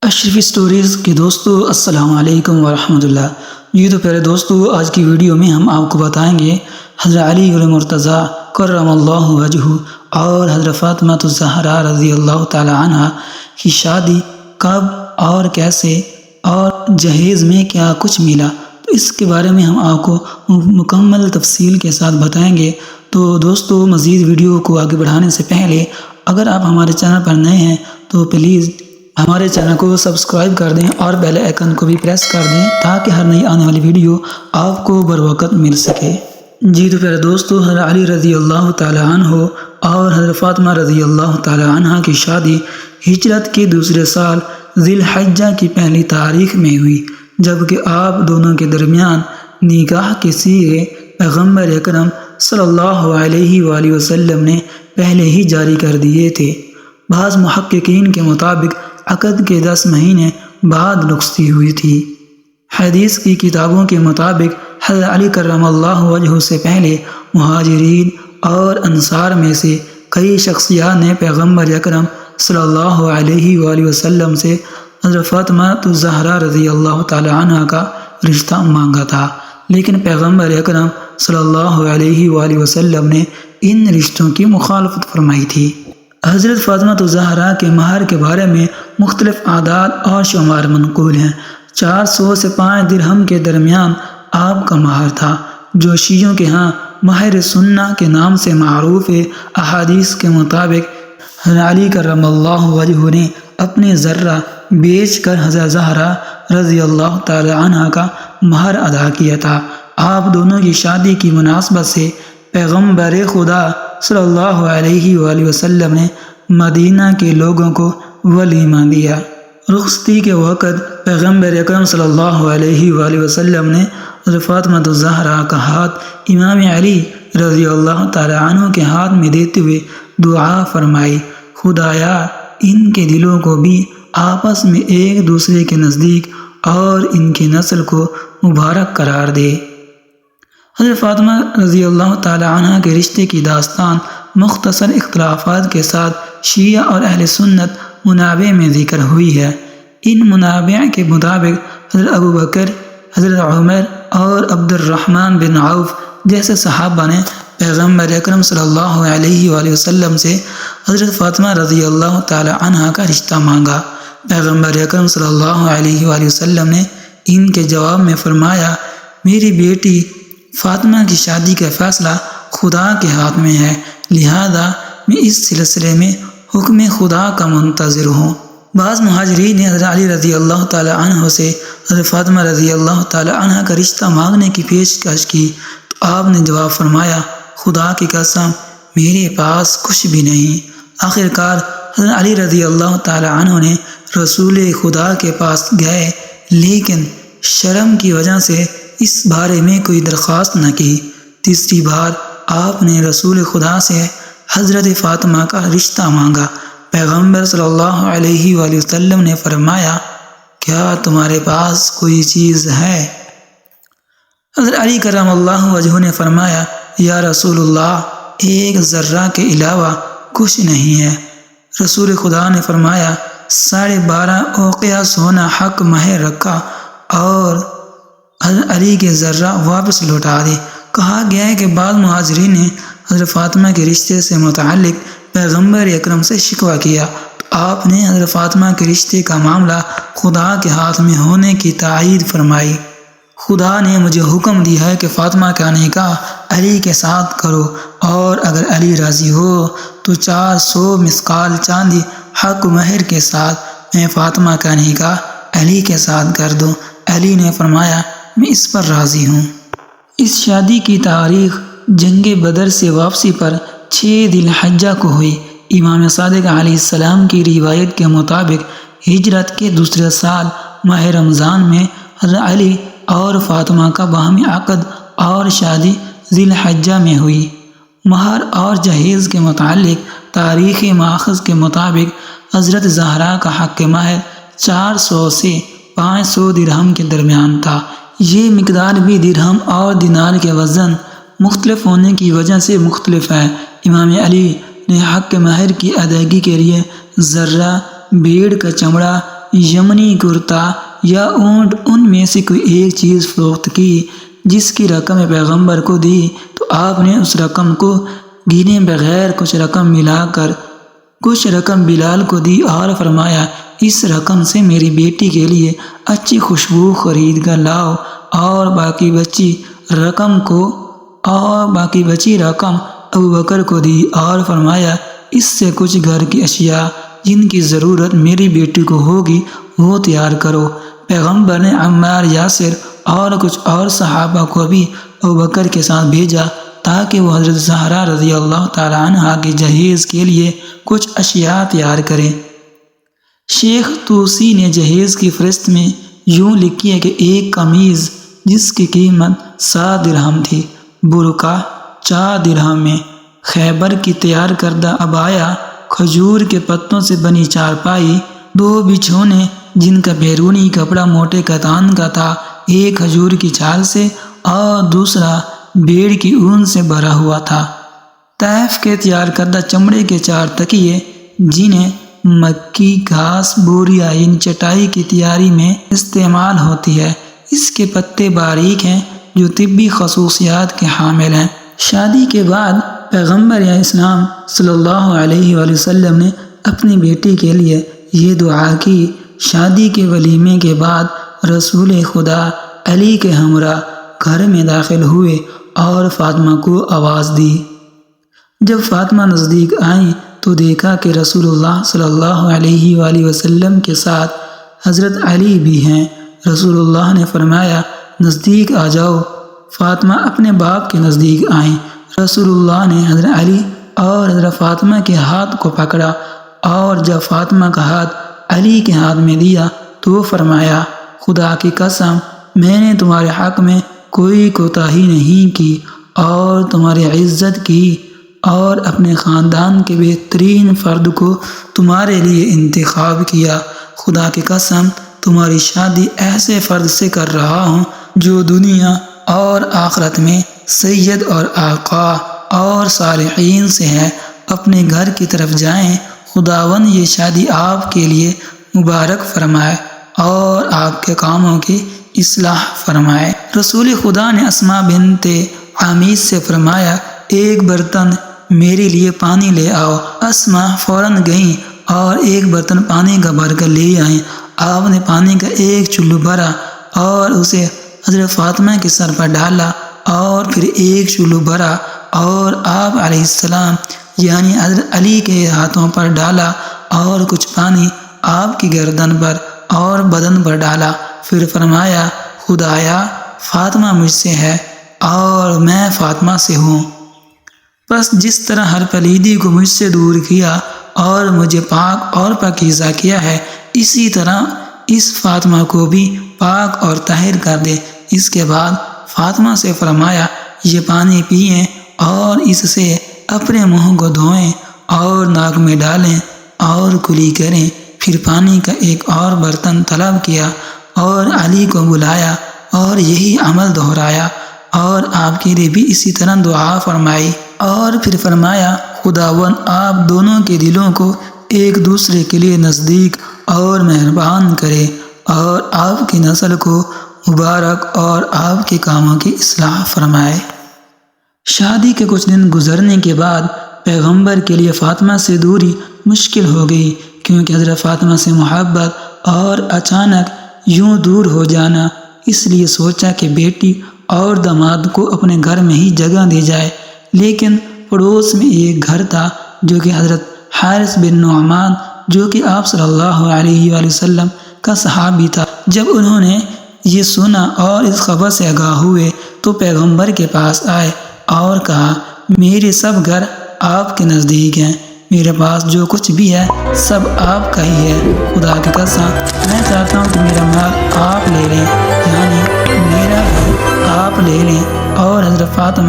اشرفی stories کے دوستو السلام علیکم ورحمۃ اللہ۔ جی تو پہلے دوستو، آج کی ویڈیو میں ہم آپ کو بتائیں گے حضرت علی المرتضیٰ کرم اللہ وجہہ اور حضرت فاطمہ الزہرا رضی اللہ تعالی عنہ کی شادی کب اور کیسے اور جہیز میں کیا کچھ ملا، تو اس کے بارے میں ہم آپ کو مکمل تفصیل کے ساتھ بتائیں گے۔ تو دوستو، مزید ویڈیو کو آگے بڑھانے سے پہلے اگر آپ ہمارے چینل پر نئے ہیں تو پلیز ہمارے چینل کو سبسکرائب کر دیں اور بیل آئیکن کو بھی پریس کر دیں تاکہ ہر نئی آنے والی ویڈیو آپ کو بروقت مل سکے۔ جی تو پہلے دوستو، حضرت علی رضی اللہ تعالی عنہ اور حضرت فاطمہ رضی اللہ تعالی عنہ کی شادی ہجرت کے دوسرے سال ذی الحجہ کی پہلی تاریخ میں ہوئی، جبکہ آپ دونوں کے درمیان نکاح کے صیغے پیغمبر اکرم صلی اللہ علیہ وآلہ وسلم نے پہلے ہی جاری کر دیے تھے۔ بعض محققین کے مطابق عقد کے 10 مہینے بعد رخصتی ہوئی تھی۔ حدیث کی کتابوں کے مطابق حضرت علی کرم اللہ وجہہ سے پہلے مہاجرین اور انصار میں سے کئی شخصیات نے پیغمبر اکرم صلی اللہ علیہ وآلہ وسلم سے حضرت فاطمہ الزہرا رضی اللہ تعالی عنہ کا رشتہ مانگا تھا، لیکن پیغمبر اکرم صلی اللہ علیہ وآلہ وسلم نے ان رشتوں کی مخالفت فرمائی تھی۔ حضرت فاطمہ الزہرا کے مہر کے بارے میں مختلف اعداد اور شمار منقول ہیں۔ 400 سے 5 درہم کے درمیان آپ کا مہر تھا، جو شیعوں کے ہاں مہر سنہ کے نام سے معروف ہے۔ احادیث کے مطابق حضرت علی کرم اللہ وجہہ نے اپنے ذرہ بیچ کر حضرت زہرا رضی اللہ تعالی عنہ کا مہر ادا کیا تھا۔ آپ دونوں کی شادی کی مناسبت سے پیغمبر خدا صلی اللہ علیہ وآلہ وسلم نے مدینہ کے لوگوں کو ولیمہ دیا۔ رخصتی کے وقت پیغمبر اکرم صلی اللہ علیہ وآلہ وسلم نے حضرت فاطمہ الزہرا کا ہاتھ امام علی رضی اللہ تعالی عنہ کے ہاتھ میں دیتے ہوئے دعا فرمائی، خدایا ان کے دلوں کو بھی آپس میں ایک دوسرے کے نزدیک اور ان کی نسل کو مبارک قرار دے۔ حضرت فاطمہ رضی اللہ تعالی عنہ کے رشتے کی داستان مختصر اختلافات کے ساتھ شیعہ اور اہل سنت منابع میں ذکر ہوئی ہے۔ ان منابع کے مطابق حضرت ابوبکر، حضرت عمر اور عبد الرحمن بن عوف جیسے صحابہ نے پیغمبر اکرم صلی اللہ علیہ وآلہ وسلم سے حضرت فاطمہ رضی اللہ تعالی عنہ کا رشتہ مانگا۔ پیغمبر اکرم صلی اللہ علیہ وآلہ وسلم نے ان کے جواب میں فرمایا، میری بیٹی فاطمہ کی شادی کا فیصلہ خدا کے ہاتھ میں ہے، لہذا میں اس سلسلے میں حکم خدا کا منتظر ہوں۔ بعض مہاجرین نے حضرت علی رضی اللہ تعالی عنہ سے حضرت فاطمہ رضی اللہ تعالی عنہ کا رشتہ مانگنے کی پیشکش کی تو آپ نے جواب فرمایا، خدا کی قسم میرے پاس کچھ بھی نہیں۔ آخر کار حضرت علی رضی اللہ تعالی عنہ نے رسول خدا کے پاس گئے، لیکن شرم کی وجہ سے اس بارے میں کوئی درخواست نہ کی۔ تیسری بار آپ نے رسول خدا سے حضرت فاطمہ کا رشتہ مانگا۔ پیغمبر صلی اللہ علیہ وآلہ وسلم نے فرمایا، کیا تمہارے پاس کوئی چیز ہے؟ حضرت علی کرم اللہ وجہہ نے فرمایا، یا رسول اللہ، ایک ذرہ کے علاوہ کچھ نہیں ہے۔ رسول خدا نے فرمایا، 12.5 اوقیہ سونا حق مہر رکھا اور حضرت علی کے ذرہ واپس لوٹا دے۔ کہا گیا ہے کہ بعض مہاجرین نے حضرت فاطمہ کے رشتے سے متعلق پیغمبر اکرم سے شکوہ کیا تو آپ نے حضرت فاطمہ کے رشتے کا معاملہ خدا کے ہاتھ میں ہونے کی تائید فرمائی۔ خدا نے مجھے حکم دیا ہے کہ فاطمہ کا نکاح علی کے ساتھ کرو، اور اگر علی راضی ہو تو 400 مثقال چاندی حق مہر کے ساتھ میں فاطمہ کا نکاح علی کے ساتھ کر دوں۔ علی نے فرمایا، میں اس پر راضی ہوں۔ اس شادی کی تاریخ جنگ بدر سے واپسی پر 6 ذی الحجہ کو ہوئی۔ امام صادق علیہ السلام کی روایت کے مطابق ہجرت کے دوسرے سال ماہ رمضان میں حضرت علی اور فاطمہ کا باہمی عقد اور شادی ذی الحجہ میں ہوئی۔ مہر اور جہیز کے متعلق تاریخ ماخذ کے مطابق حضرت زہرا کا حق مہر 400 سے 500 درہم کے درمیان تھا۔ یہ مقدار بھی درہم اور دینار کے وزن مختلف ہونے کی وجہ سے مختلف ہے۔ امام علی نے حق مہر کی ادائیگی کے لیے ذرہ، بھیڑ کا چمڑا یمنی کرتا یا اونٹ ان میں سے کوئی ایک چیز فروخت کی جس کی رقم پیغمبر کو دی تو آپ نے اس رقم کو گنے بغیر کچھ رقم ملا کر کچھ رقم بلال کو دی اور فرمایا اس رقم سے میری بیٹی کے لیے اچھی خوشبو خرید کر لاؤ اور باقی بچی رقم ابوبکر کو دی اور فرمایا اس سے کچھ گھر کی اشیاء جن کی ضرورت میری بیٹی کو ہوگی وہ تیار کرو۔ پیغمبر نے عمار، یاسر اور کچھ اور صحابہ کو بھی ابوبکر کے ساتھ بھیجا تاکہ وہ حضرت زہرا رضی اللہ تعالیٰ عنہا کے جہیز کے لیے کچھ اشیاء تیار کریں۔ شیخ توسی نے جہیز کی فہرست میں یوں لکھی ہے کہ ایک قمیض جس کی قیمت 7 درہم تھی، برقع 4 درہم میں، خیبر کی تیار کردہ عبایا، کھجور کے پتوں سے بنی چارپائی، 2 بچھونے جن کا بیرونی کپڑا موٹے کتان کا تھا، ایک کھجور کی چھال سے اور دوسرا بھیڑ کی اون سے بھرا ہوا تھا، طائف کے تیار کردہ چمڑے کے 4 تکیے جنہیں مکی گھاس بوریا یعنی چٹائی کی تیاری میں استعمال ہوتی ہے، اس کے پتے باریک ہیں جو طبی خصوصیات کے حامل ہیں۔ شادی کے بعد پیغمبر اسلام صلی اللہ علیہ وآلہ وسلم نے اپنی بیٹی کے لیے یہ دعا کی۔ شادی کے ولیمے کے بعد رسول خدا علی کے ہمراہ گھر میں داخل ہوئے اور فاطمہ کو آواز دی۔ جب فاطمہ نزدیک آئیں تو دیکھا کہ رسول اللہ صلی اللہ علیہ وآلہ وسلم کے ساتھ حضرت علی بھی ہیں۔ رسول اللہ نے فرمایا نزدیک آ جاؤ۔ فاطمہ اپنے باپ کے نزدیک آئیں۔ رسول اللہ نے حضرت علی اور حضرت فاطمہ کے ہاتھ کو پکڑا اور جب فاطمہ کا ہاتھ علی کے ہاتھ میں دیا تو فرمایا خدا کی قسم میں نے تمہارے حق میں کوئی کوتاہی نہیں کی اور تمہاری عزت کی اور اپنے خاندان کے بہترین فرد کو تمہارے لیے انتخاب کیا۔ خدا کی قسم تمہاری شادی ایسے فرد سے کر رہا ہوں جو دنیا اور آخرت میں سید اور آقا اور صالحین سے ہے۔ اپنے گھر کی طرف جائیں، خداوند یہ شادی آپ کے لیے مبارک فرمائے اور آپ کے کاموں کی اصلاح فرمائے۔ رسول خدا نے اسماء بنت عمیس سے فرمایا ایک برتن میرے لیے پانی لے آؤ۔ اسماء فوراً گئیں اور ایک برتن پانی کا بھر کر لے آئیں۔ آپ نے پانی کا ایک چلو بھرا اور اسے حضرت فاطمہ کے سر پر ڈالا اور پھر ایک چلو بھرا اور آپ علیہ السلام یعنی حضرت علی کے ہاتھوں پر ڈالا اور کچھ پانی آپ کی گردن پر اور بدن پر ڈالا۔ پھر فرمایا خدایا فاطمہ مجھ سے ہے اور میں فاطمہ سے ہوں، بس جس طرح ہر پلیدی کو مجھ سے دور کیا اور مجھے پاک اور پاکیزہ کیا ہے اسی طرح اس فاطمہ کو بھی پاک اور طاہر کر دے۔ اس کے بعد فاطمہ سے فرمایا یہ پانی پئیں اور اس سے اپنے منہ کو دھوئیں اور ناک میں ڈالیں اور کلی کریں۔ پھر پانی کا ایک اور برتن طلب کیا اور علی کو بلایا اور یہی عمل دہرایا اور آپ کے لیے بھی اسی طرح دعا فرمائی اور پھر فرمایا خداوند آپ دونوں کے دلوں کو ایک دوسرے کے لیے نزدیک اور مہربان کرے اور آپ کی نسل کو مبارک اور آپ کے کاموں کی اصلاح فرمائے۔ شادی کے کچھ دن گزرنے کے بعد پیغمبر کے لیے فاطمہ سے دوری مشکل ہو گئی کیونکہ حضرت فاطمہ سے محبت اور اچانک یوں دور ہو جانا، اس لیے سوچا کہ بیٹی اور داماد کو اپنے گھر میں ہی جگہ دی جائے، لیکن پڑوس میں ایک گھر تھا جو کہ حضرت حارث بن نعمان جو کہ آپ صلی اللہ علیہ وآلہ وسلم کا صحابی تھا۔ جب انہوں نے یہ سنا اور اس خبر سے آگاہ ہوئے تو پیغمبر کے پاس آئے اور کہا میرے سب گھر آپ کے نزدیک ہیں، میرے پاس جو کچھ بھی ہے سب آپ کا ہی ہے، خدا کی قسم میں چاہتا ہوں کہ میرا مال آپ لے لیں، یعنی میرا گھر آپ لے لیں۔ اور حضرت فاطمہ